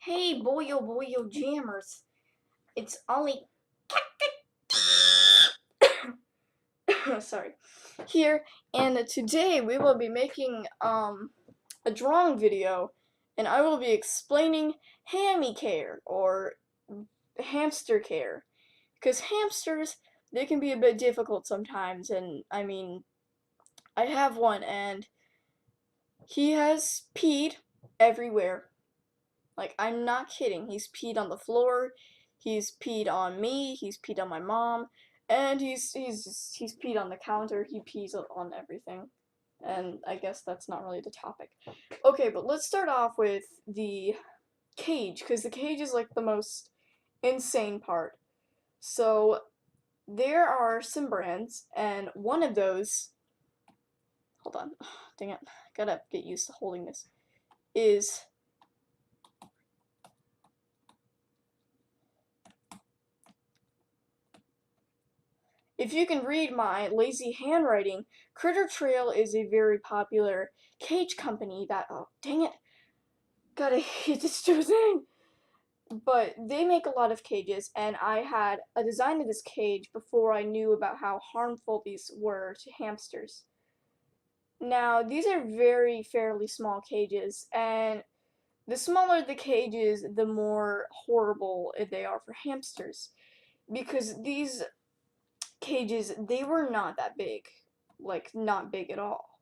Hey, boyo jammers. It's Ollie. Sorry. Here, and today we will be making a drawing video, and I will be explaining hammy care or hamster care, because hamsters, they can be a bit difficult sometimes, and I mean, I have one, and he has peed everywhere. Like, I'm not kidding. He's peed on the floor, he's peed on me, he's peed on my mom, and he's peed on the counter. He pees on everything. And I guess that's not really the topic. Okay, but let's start off with the cage, because the cage is like the most insane part. So there are some brands, and one of those, hold on, dang it, gotta get used to holding this, is if you can read my lazy handwriting, Critter Trail is a very popular cage company that, oh, dang it, gotta hit this thing. But they make a lot of cages, and I had a design of this cage before I knew about how harmful these were to hamsters. Now, these are very fairly small cages, and the smaller the cages, the more horrible they are for hamsters. Because these cages, they were not that big. Like, not big at all.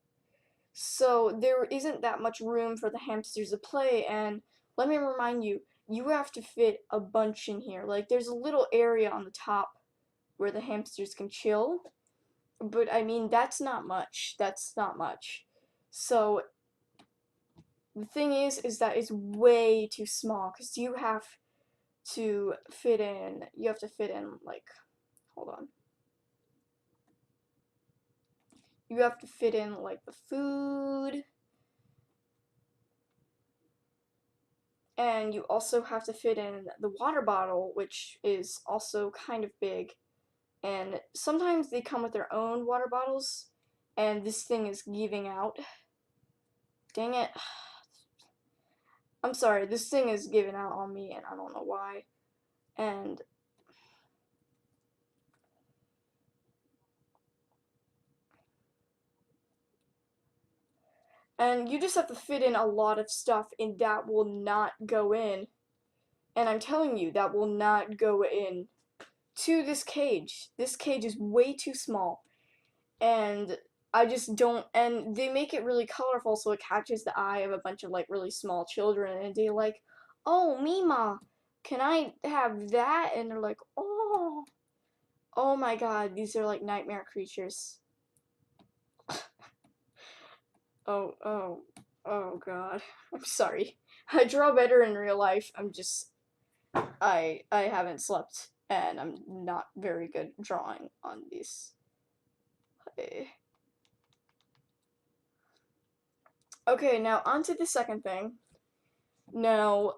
So there isn't that much room for the hamsters to play, and let me remind you, you have to fit a bunch in here. Like, there's a little area on the top where the hamsters can chill, but I mean, that's not much. That's not much. So the thing is that it's way too small, because you have to fit in, like, hold on. You have to fit in, like, the food, and you also have to fit in the water bottle, which is also kind of big. And sometimes they come with their own water bottles, and this thing is giving out. Dang it. I'm sorry, this thing is giving out on me, and I don't know why. And you just have to fit in a lot of stuff, and that will not go in. And I'm telling you, that will not go in to this cage. This cage is way too small. And I just don't, and they make it really colorful so it catches the eye of a bunch of like really small children, and they like, oh, Mima, can I have that? And they're like, oh my god, these are like nightmare creatures. Oh, oh god, I'm sorry. I draw better in real life. I haven't slept, and I'm not very good drawing on these. Okay, now on to the second thing. Now,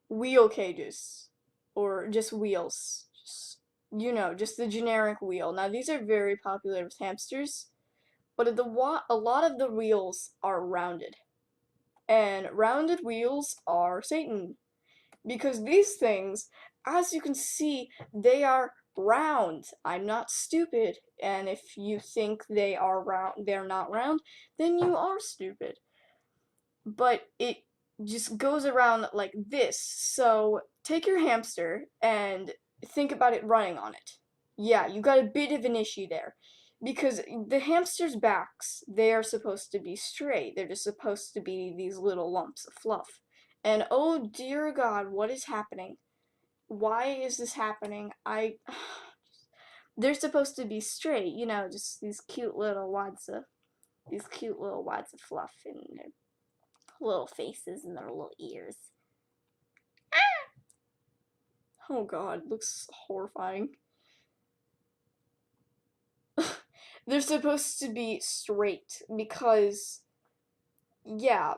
wheel cages, or just wheels, just, just the generic wheel. Now, these are very popular with hamsters, but a lot of the wheels are rounded, and rounded wheels are Satan, because these things, as you can see, they are round. I'm not stupid, and if you think they're not round, then you are stupid. But it just goes around like this. So take your hamster and think about it running on it. Yeah, you got a bit of an issue there. Because the hamster's backs, they are supposed to be straight. They're just supposed to be these little lumps of fluff. And oh dear God, what is happening? Why is this happening? They're supposed to be straight, just these cute little wads of fluff in their little faces and their little ears. Oh god, looks horrifying. They're supposed to be straight because, yeah,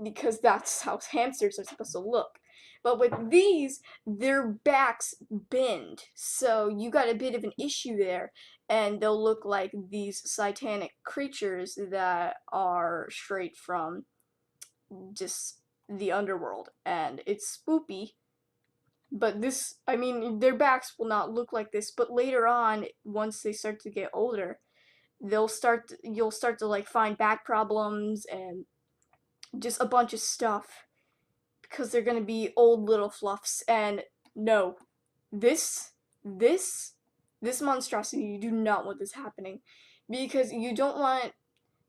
because that's how hamsters are supposed to look. But with these, their backs bend, so you got a bit of an issue there, and they'll look like these satanic creatures that are straight from just the underworld, and it's spoopy. But this, I mean, their backs will not look like this, but later on, once they start to get older, you'll start to like find back problems and just a bunch of stuff because they're gonna be old little fluffs. And no, this this this monstrosity, you do not want this happening, because you don't want,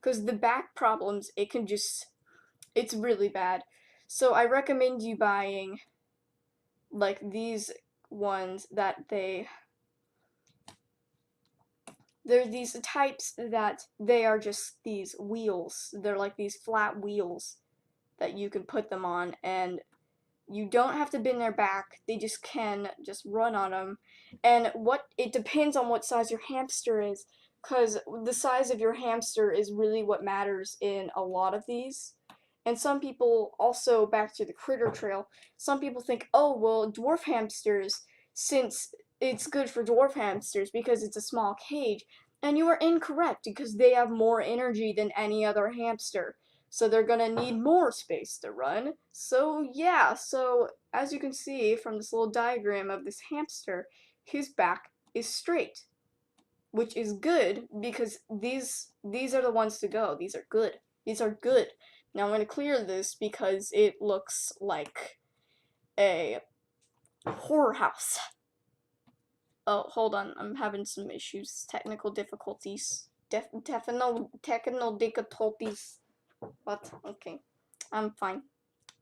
because the back problems, it's really bad. So I recommend you buying like these ones that they're these types that they are just these wheels. They're like these flat wheels that you can put them on, and you don't have to bend their back. They just can just run on them. And it depends on what size your hamster is, because the size of your hamster is really what matters in a lot of these. And some people also, back to the critter trail, some people think, oh, well, dwarf hamsters, since it's good for dwarf hamsters because it's a small cage. And you are incorrect, because they have more energy than any other hamster. So they're gonna need more space to run. So yeah, so as you can see from this little diagram of this hamster, his back is straight, which is good because these are the ones to go. These are good. These are good. Now I'm gonna clear this because it looks like a horror house. Oh, hold on. I'm having some issues. Technical difficulties. Technical difficulties. What? Okay. I'm fine.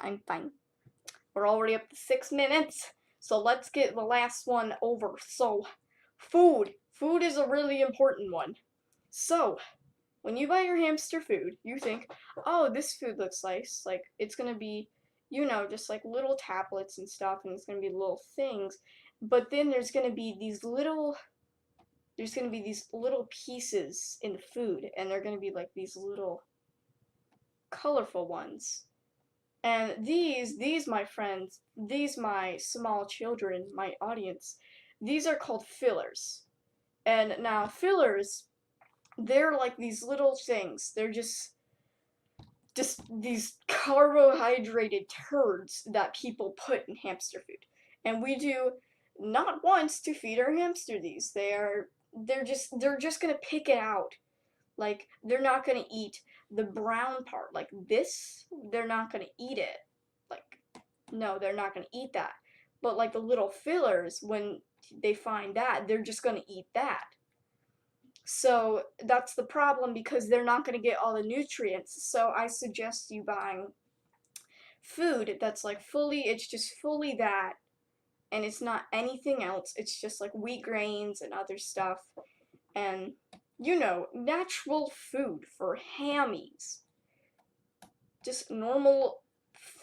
I'm fine. We're already up to 6 minutes, so let's get the last one over. So, food. Food is a really important one. So, when you buy your hamster food, you think, oh, this food looks nice. Like, it's gonna be, just like little tablets and stuff, and it's gonna be little things. But then there's gonna be these little pieces in the food, and they're gonna be like these little colorful ones. And these, my friends, these, my small children, my audience, these are called fillers. And now, fillers, they're like these little things. They're just these carbohydrated turds that people put in hamster food. And we do not once to feed our hamster these. They're just gonna pick it out. Like, they're not gonna eat the brown part. Like this, they're not gonna eat it. Like, no, they're not gonna eat that. But like the little fillers, when they find that, they're just gonna eat that. So that's the problem, because they're not gonna get all the nutrients. So I suggest you buying food that's like it's just fully that, and it's not anything else. It's just like wheat grains and other stuff. And natural food for hammies. Just normal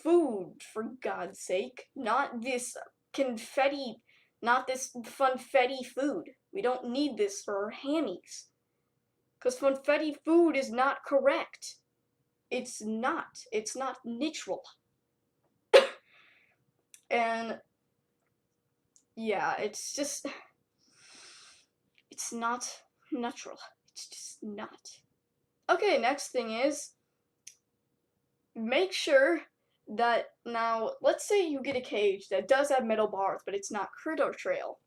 food, for God's sake. Not this confetti, not this funfetti food. We don't need this for our hammies. Because funfetti food is not correct. It's not. It's not natural. And yeah, it's not natural. It's just not. Okay, next thing is, make sure that, now, let's say you get a cage that does have metal bars, but it's not critter trail.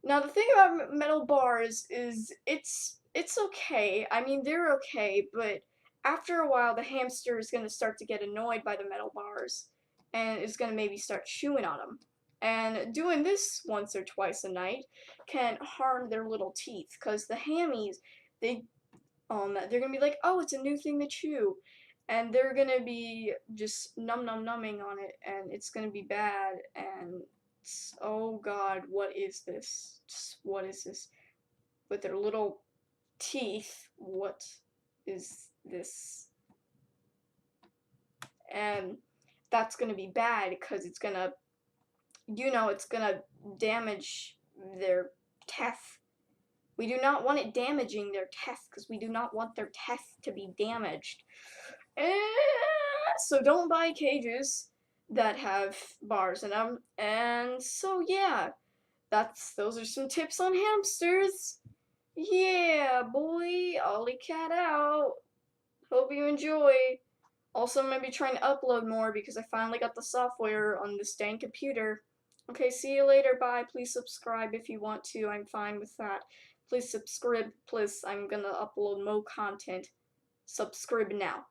Now, the thing about metal bars is it's okay. I mean, they're okay, but after a while, the hamster is going to start to get annoyed by the metal bars, and is going to maybe start chewing on them. And doing this once or twice a night can harm their little teeth, because the hammies, they they're gonna be like, oh, it's a new thing to chew, and they're gonna be just numbing on it, and it's gonna be bad. And oh God, what is this? Just what is this? With their little teeth, what is this? And that's gonna be bad, because it's gonna damage their teeth. We do not want it damaging their teeth, because we do not want their teeth to be damaged. So don't buy cages that have bars in them. And so yeah, those are some tips on hamsters. Yeah, boy, Olikat out. Hope you enjoy. Also, I'm gonna be trying to upload more because I finally got the software on this dang computer. Okay, see you later. Bye. Please subscribe if you want to. I'm fine with that. Please subscribe. Please, I'm gonna upload more content. Subscribe now.